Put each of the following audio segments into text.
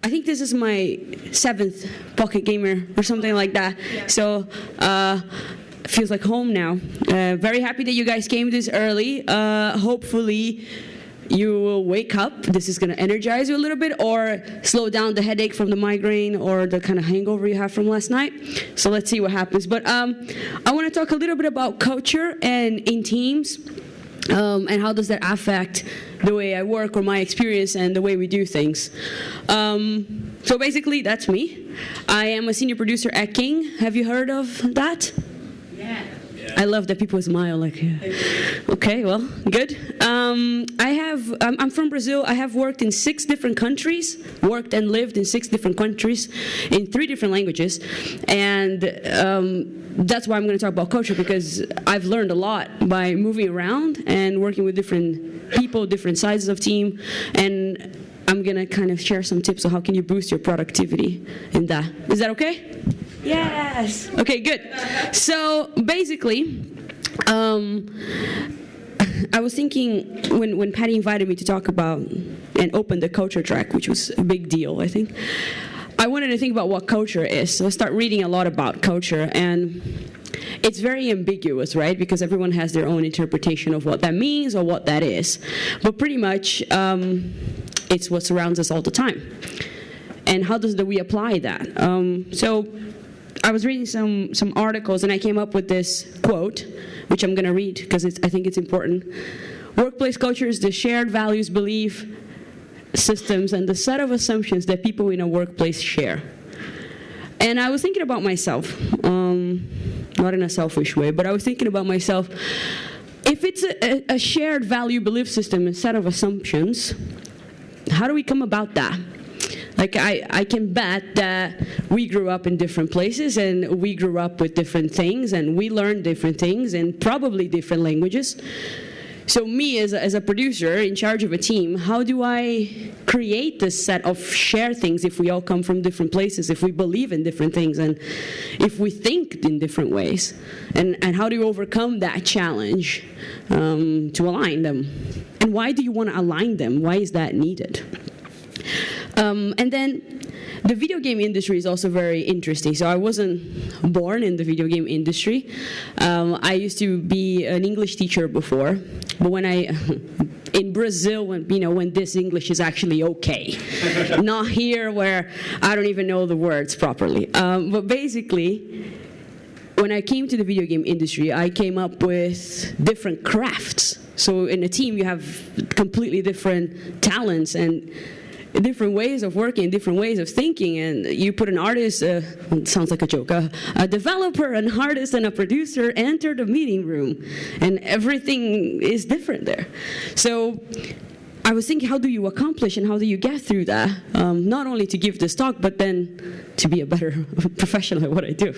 I think this is my 7th Pocket Gamer or something like that. Yeah. So feels like home now. Very happy that you guys came this early. Hopefully you will wake up. This is going to energize you a little bit or slow down the headache from the migraine or the kind of hangover you have from last night. So let's see what happens. But I want to talk a little bit about culture and in teams. And how does that affect the way I work or my experience and the way we do things. So basically, that's me. I am a senior producer at King. Have you heard of that? Yeah. I love that people smile like, yeah. Okay, well, good. I'm from Brazil. I have worked in 6 different countries, worked and lived in 6 different countries in 3 different languages. And that's why I'm going to talk about culture, because I've learned a lot by moving around and working with different people, different sizes of team. And I'm going to kind of share some tips on how can you boost your productivity in that. Is that okay? Yes. Okay, good. So basically, I was thinking when Patty invited me to talk about and open the culture track, which was a big deal, I think, I wanted to think about what culture is. So I start reading a lot about culture, and it's very ambiguous, right? Because everyone has their own interpretation of what that means or what that is. But pretty much, it's what surrounds us all the time. And how do we apply that? So I was reading some articles, and I came up with this quote, which I'm going to read because I think it's important. Workplace culture is the shared values, belief systems, and the set of assumptions that people in a workplace share. And I was thinking about myself, not in a selfish way, but I was thinking about myself. If it's a shared value, belief system, and set of assumptions, how do we come about that? Like, I can bet that we grew up in different places, and we grew up with different things, and we learned different things, and probably different languages. So me, as a producer in charge of a team, how do I create this set of shared things if we all come from different places, if we believe in different things, and if we think in different ways? And how do you overcome that challenge to align them? And why do you want to align them? Why is that needed? And then the video game industry is also very interesting. So I wasn't born in the video game industry. I used to be an English teacher before, but when in Brazil, when this English is actually okay, not here where I don't even know the words properly. But basically, when I came to the video game industry, I came up with different crafts. So in a team, you have completely different talents and different ways of working, different ways of thinking, and you put an artist, it sounds like a joke, a developer, an artist, and a producer enter the meeting room, and everything is different there. So I was thinking, how do you accomplish and how do you get through that? Not only to give this talk, but then to be a better professional at what I do.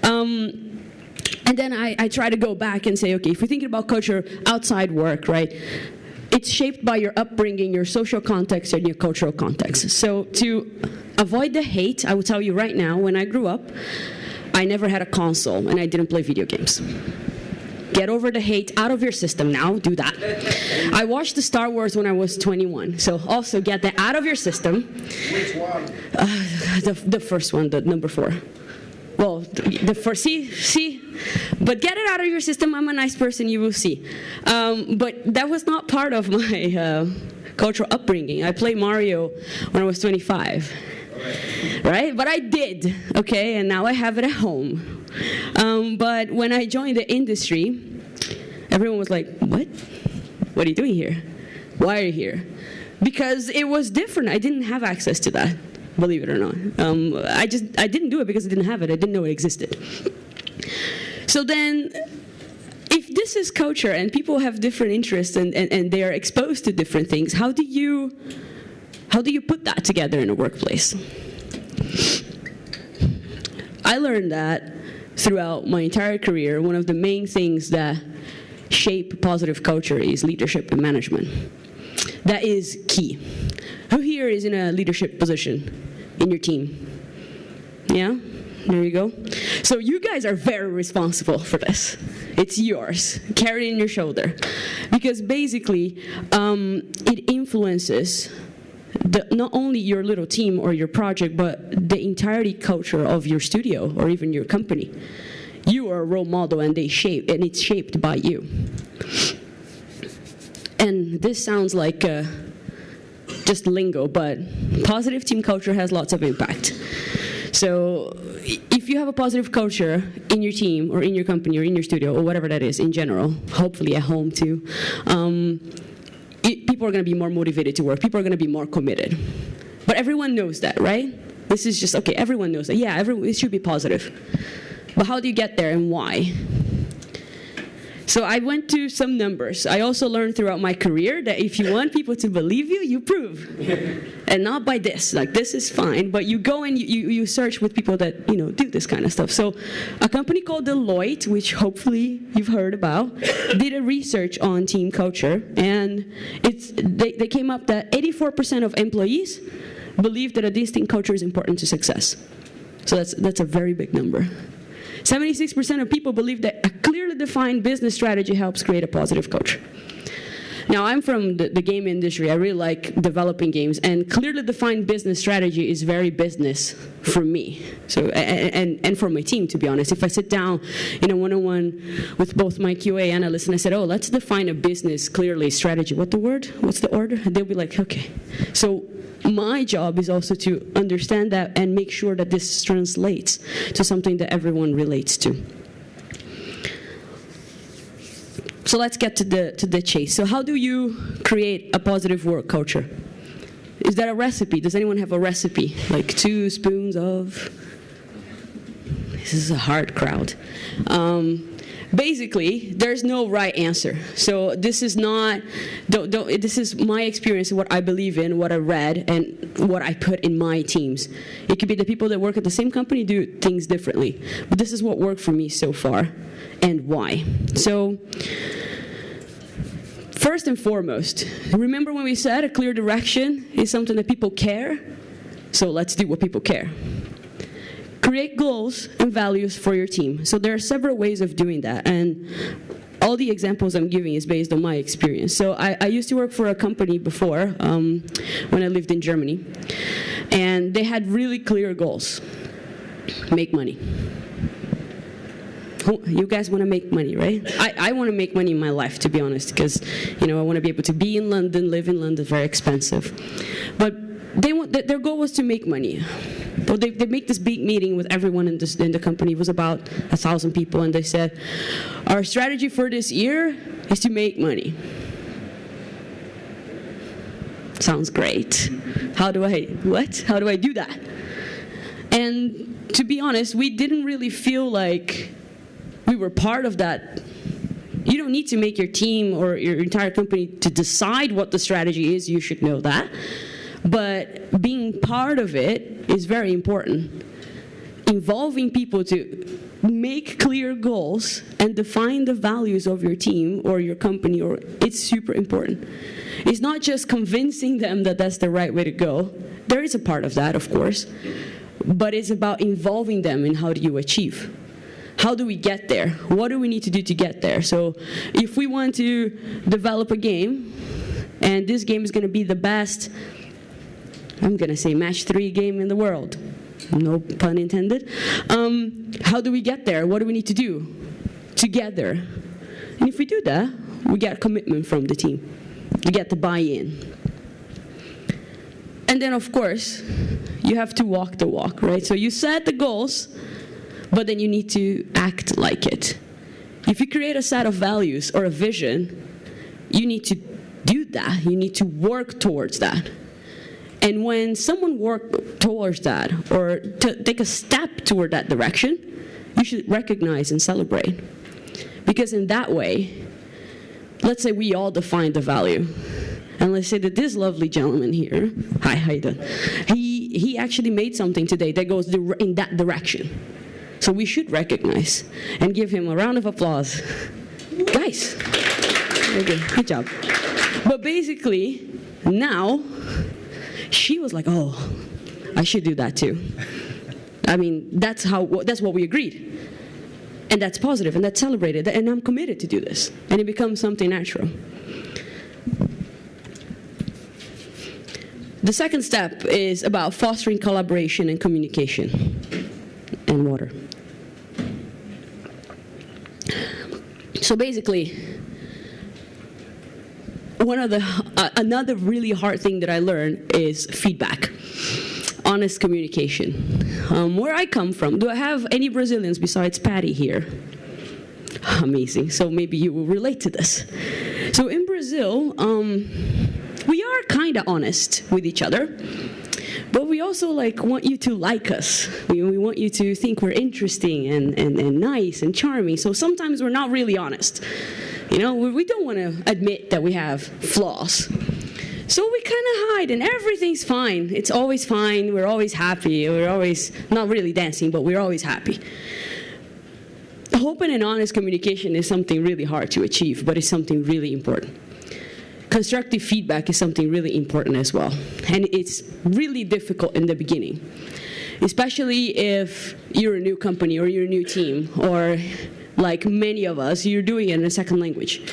And then I try to go back and say, okay, if we're thinking about culture outside work, right? It's shaped by your upbringing, your social context, and your cultural context. So to avoid the hate, I will tell you right now, when I grew up, I never had a console, and I didn't play video games. Get over the hate, out of your system now, do that. I watched the Star Wars when I was 21, so also get that out of your system. Which one? The first one, the number 4. Well, the first, see? But get it out of your system. I'm a nice person, you will see. But that was not part of my cultural upbringing. I played Mario when I was 25, right? But I did, okay? And now I have it at home. But when I joined the industry, everyone was like, what? What are you doing here? Why are you here? Because it was different. I didn't have access to that. Believe it or not. I didn't do it because I didn't have it. I didn't know it existed. So then, if this is culture and people have different interests and they are exposed to different things, how do you put that together in a workplace? I learned that throughout my entire career. One of the main things that shape positive culture is leadership and management. That is key. Who here is in a leadership position in your team? Yeah? There you go. So you guys are very responsible for this. It's yours. Carry it in your shoulder. Because basically, it influences not only your little team or your project, but the entirety culture of your studio or even your company. You are a role model, and it's shaped by you. And this sounds like just lingo, but positive team culture has lots of impact. So if you have a positive culture in your team or in your company or in your studio or whatever that is in general, hopefully at home too, people are going to be more motivated to work. People are going to be more committed. But everyone knows that, right? This is just, okay, everyone knows that. Yeah, it should be positive. But how do you get there and why? So I went to some numbers. I also learned throughout my career that if you want people to believe you, you prove. And not by this. Like, this is fine, but you go and you search with people that, do this kind of stuff. So a company called Deloitte, which hopefully you've heard about, did a research on team culture. And they came up that 84% of employees believe that a distinct culture is important to success. So that's a very big number. 76% of people believe that a clearly defined business strategy helps create a positive culture. Now, I'm from the game industry. I really like developing games, and clearly defined business strategy is very business for me. So, and for my team, to be honest. If I sit down in a one-on-one with both my QA analysts and I said, let's define a business clearly strategy. What's the order? And they'll be like, okay. So my job is also to understand that and make sure that this translates to something that everyone relates to. So let's get to the chase. So how do you create a positive work culture? Is that a recipe? Does anyone have a recipe? Like 2 spoons of... This is a hard crowd. Basically, there's no right answer. So this is not, this is my experience, what I believe in, what I read, and what I put in my teams. It could be the people that work at the same company do things differently. But this is what worked for me so far, and why. So, first and foremost, remember when we said a clear direction is something that people care? So let's do what people care. Create goals and values for your team. So there are several ways of doing that, and all the examples I'm giving is based on my experience. So I used to work for a company before, when I lived in Germany, and they had really clear goals. Make money. You guys want to make money, right? I want to make money in my life, to be honest, because I want to be able to be in London, live in London, very expensive. But their goal was to make money. Well, they make this big meeting with everyone in the company. It was about 1,000 people, and they said, our strategy for this year is to make money. Sounds great. How do I do that? And to be honest, we didn't really feel like we were part of that. You don't need to make your team or your entire company to decide what the strategy is. You should know that. But being part of it is very important. Involving people to make clear goals and define the values of your team or your company, it's super important. It's not just convincing them that that's the right way to go. There is a part of that, of course. But it's about involving them in how do you achieve. How do we get there? What do we need to do to get there? So if we want to develop a game, and this game is going to be the best, I'm going to say match 3 game in the world. No pun intended. How do we get there? What do we need to do together? And if we do that, we get commitment from the team. We get the buy-in. And then, of course, you have to walk the walk, right? So you set the goals, but then you need to act like it. If you create a set of values or a vision, you need to do that. You need to work towards that. And when someone works towards that or take a step toward that direction, you should recognize and celebrate. Because in that way, let's say we all define the value. And let's say that this lovely gentleman here, hi, how you doing? He actually made something today that goes in that direction. So we should recognize and give him a round of applause. Guys, okay, good job. But basically, now, she was like, oh, I should do that too. I mean, that's what we agreed. And that's positive, and that's celebrated, and I'm committed to do this. And it becomes something natural. The second step is about fostering collaboration and communication. And water. So basically, another really hard thing that I learned is feedback, honest communication. Where I come from, do I have any Brazilians besides Patty here? Amazing. So maybe you will relate to this. So in Brazil, we are kind of honest with each other, but we also want you to like us. We want you to think we're interesting and nice and charming. So sometimes we're not really honest. We don't want to admit that we have flaws. So we kind of hide, and everything's fine. It's always fine. We're always happy. We're always not really dancing, but we're always happy. Open and honest communication is something really hard to achieve, but it's something really important. Constructive feedback is something really important as well. And it's really difficult in the beginning, especially if you're a new company or you're a new team, or like many of us, you're doing it in a second language.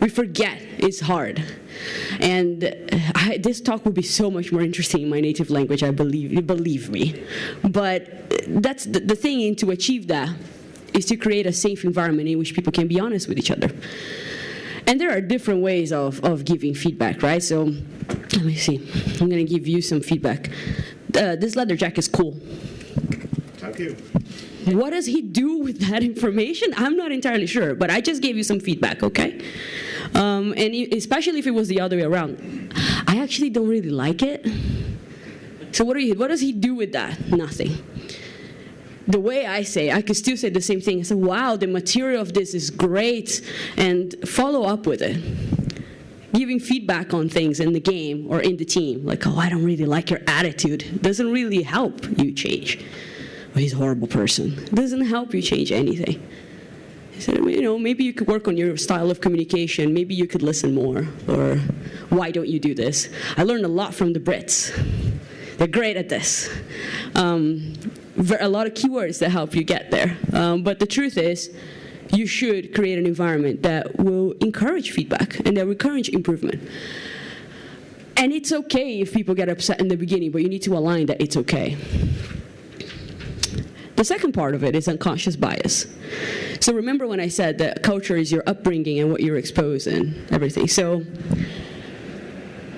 We forget it's hard. And this talk would be so much more interesting in my native language, I believe me. But that's the thing, to achieve that is to create a safe environment in which people can be honest with each other. And there are different ways of giving feedback, right? So let me see. I'm going to give you some feedback. This leather jacket is cool. Thank you. What does he do with that information? I'm not entirely sure, but I just gave you some feedback, okay? And especially if it was the other way around. I actually don't really like it. So what does he do with that? Nothing. The way I say, I could still say the same thing. I say, wow, the material of this is great, and follow up with it. Giving feedback on things in the game or in the team, like, oh, I don't really like your attitude, doesn't really help you change. Oh, he's a horrible person. Doesn't help you change anything. I said, maybe you could work on your style of communication. Maybe you could listen more, or why don't you do this? I learned a lot from the Brits. They're great at this. A lot of keywords that help you get there. But the truth is, you should create an environment that will encourage feedback and that will encourage improvement. And it's okay if people get upset in the beginning, but you need to align that it's okay. The second part of it is unconscious bias. So remember when I said that culture is your upbringing and what you're exposed and everything. So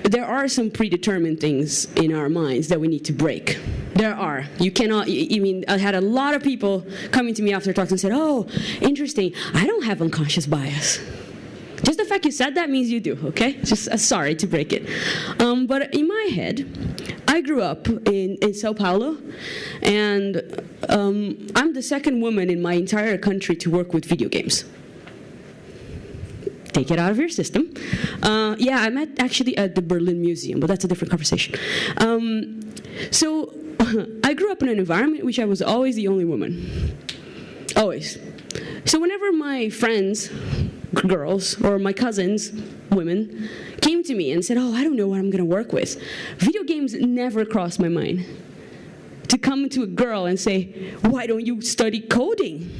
there are some predetermined things in our minds that we need to break. There are. You cannot, I had a lot of people coming to me after talks and said, oh, interesting, I don't have unconscious bias. Just the fact you said that means you do, okay? Just sorry to break it. But in my head, I grew up in Sao Paulo, and I'm the second woman in my entire country to work with video games. Take it out of your system. Yeah, I met actually at the Berlin Museum, but that's a different conversation. So I grew up in an environment in which I was always the only woman. Always. So whenever my friends, girls, or my cousins, women, came to me and said, oh, I don't know what I'm going to work with, video games never crossed my mind. To come to a girl and say, why don't you study coding?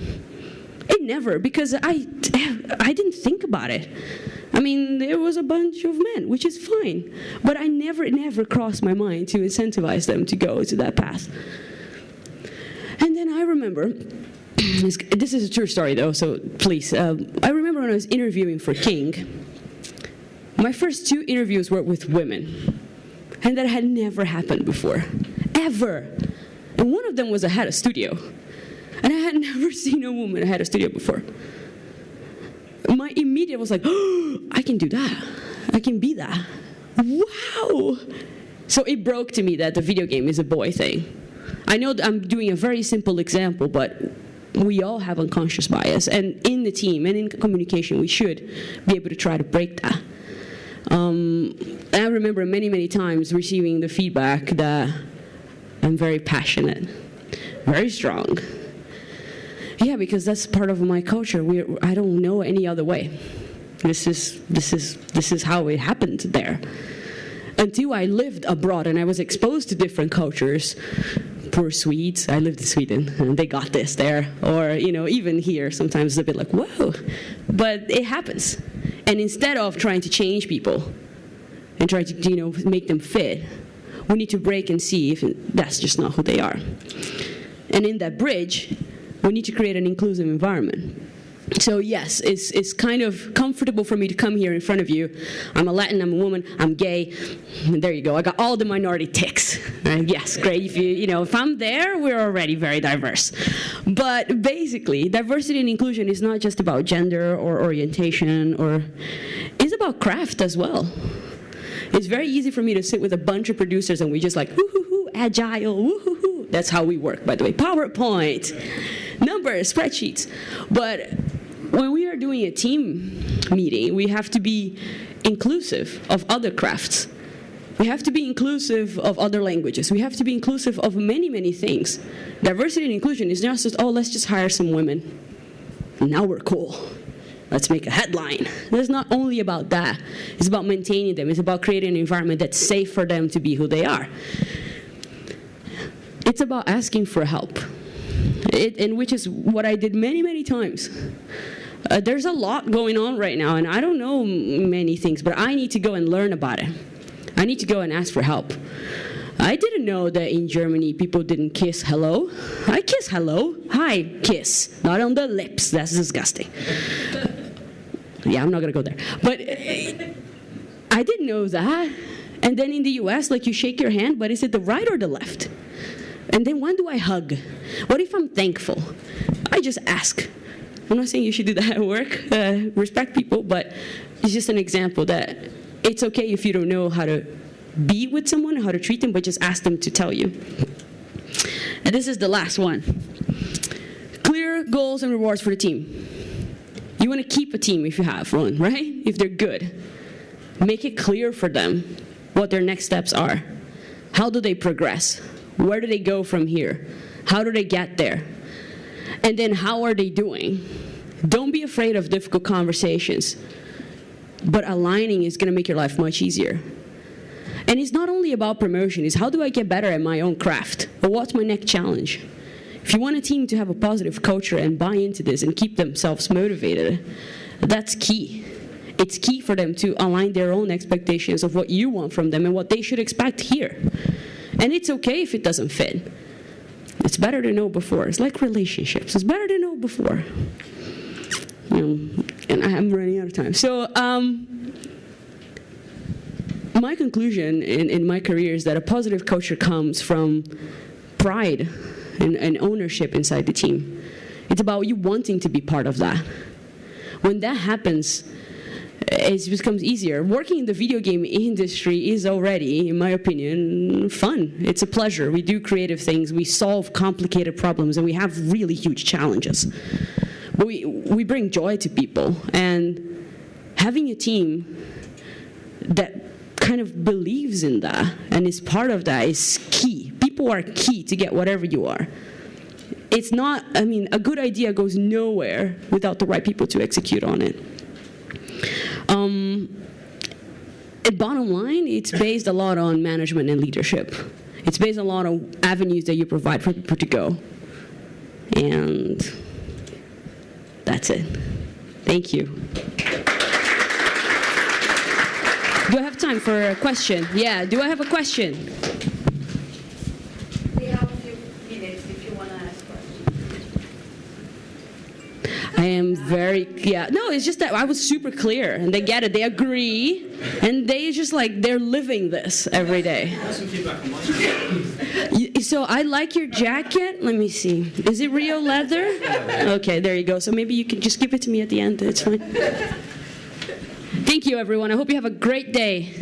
It never, because I didn't think about it. I mean, there was a bunch of men, which is fine. But it never crossed my mind to incentivize them to go to that path. And then I remember, this is a true story though, so please. I remember when I was interviewing for King, my first 2 interviews were with women. And that had never happened before, ever. And one of them was a head of studio. And I had never seen a woman head of studio before. My immediate was like, oh, I can do that. I can be that. Wow. So it broke to me that the video game is a boy thing. I know that I'm doing a very simple example, but we all have unconscious bias. And in the team and in communication, we should be able to try to break that. I remember many, many times receiving the feedback that I'm very passionate, very strong. Yeah, because that's part of my culture. I don't know any other way. This is how it happened there. Until I lived abroad and I was exposed to different cultures. Poor Swedes. I lived in Sweden and they got this there. Or, even here, sometimes it's a bit like, whoa. But it happens. And instead of trying to change people and try to, make them fit, we need to break and see if that's just not who they are. And in that bridge, we need to create an inclusive environment. So yes, it's kind of comfortable for me to come here in front of you. I'm a Latin, I'm a woman, I'm gay. And there you go. I got all the minority ticks. Yes, great. If I'm there, we're already very diverse. But basically, diversity and inclusion is not just about gender or orientation, it's about craft as well. It's very easy for me to sit with a bunch of producers and we just like, woo-hoo-hoo, agile, woo-hoo-hoo. That's how we work, by the way. PowerPoint, numbers, spreadsheets. But when we are doing a team meeting, we have to be inclusive of other crafts. We have to be inclusive of other languages. We have to be inclusive of many, many things. Diversity and inclusion is not just, oh, let's just hire some women. Now we're cool. Let's make a headline. It's not only about that. It's about maintaining them. It's about creating an environment that's safe for them to be who they are. It's about asking for help, and which is what I did many, many times. There's a lot going on right now, and I don't know many things, but I need to go and learn about it. I need to go and ask for help. I didn't know that in Germany people didn't kiss hello. I kiss hello. Hi, kiss. Not on the lips. That's disgusting. Yeah, I'm not going to go there. But I didn't know that. And then in the US, like you shake your hand, but is it the right or the left? And then when do I hug? What if I'm thankful? I just ask. I'm not saying you should do that at work. Respect people, but it's just an example that it's okay if you don't know how to be with someone, how to treat them, but just ask them to tell you. And this is the last one. Clear goals and rewards for the team. You want to keep a team if you have one, right? If they're good. Make it clear for them what their next steps are. How do they progress? Where do they go from here? How do they get there? And then how are they doing? Don't be afraid of difficult conversations. But aligning is going to make your life much easier. And it's not only about promotion. It's how do I get better at my own craft? Or what's my next challenge? If you want a team to have a positive culture and buy into this and keep themselves motivated, that's key. It's key for them to align their own expectations of what you want from them and what they should expect here. And it's okay if it doesn't fit. It's better to know before. It's like relationships. It's better to know before. And I'm running out of time. So my conclusion in my career is that a positive culture comes from pride and ownership inside the team. It's about you wanting to be part of that. When that happens, it becomes easier. Working in the video game industry is already, in my opinion, fun. It's a pleasure. We do creative things. We solve complicated problems, and we have really huge challenges. But we bring joy to people. And having a team that kind of believes in that and is part of that is key. People are key to get whatever you are. It's not, a good idea goes nowhere without the right people to execute on it. Bottom line, it's based a lot on management and leadership. It's based on a lot of avenues that you provide for people to go. And that's it. Thank you. Do I have time for a question? Yeah, do I have a question? We have a few minutes if you want to ask questions. I am no, it's just that I was super clear, and they get it, they agree, and they just they're living this every day. So I like your jacket. Let me see. Is it real leather? Okay, there you go. So maybe you can just give it to me at the end. It's fine. Thank you, everyone. I hope you have a great day.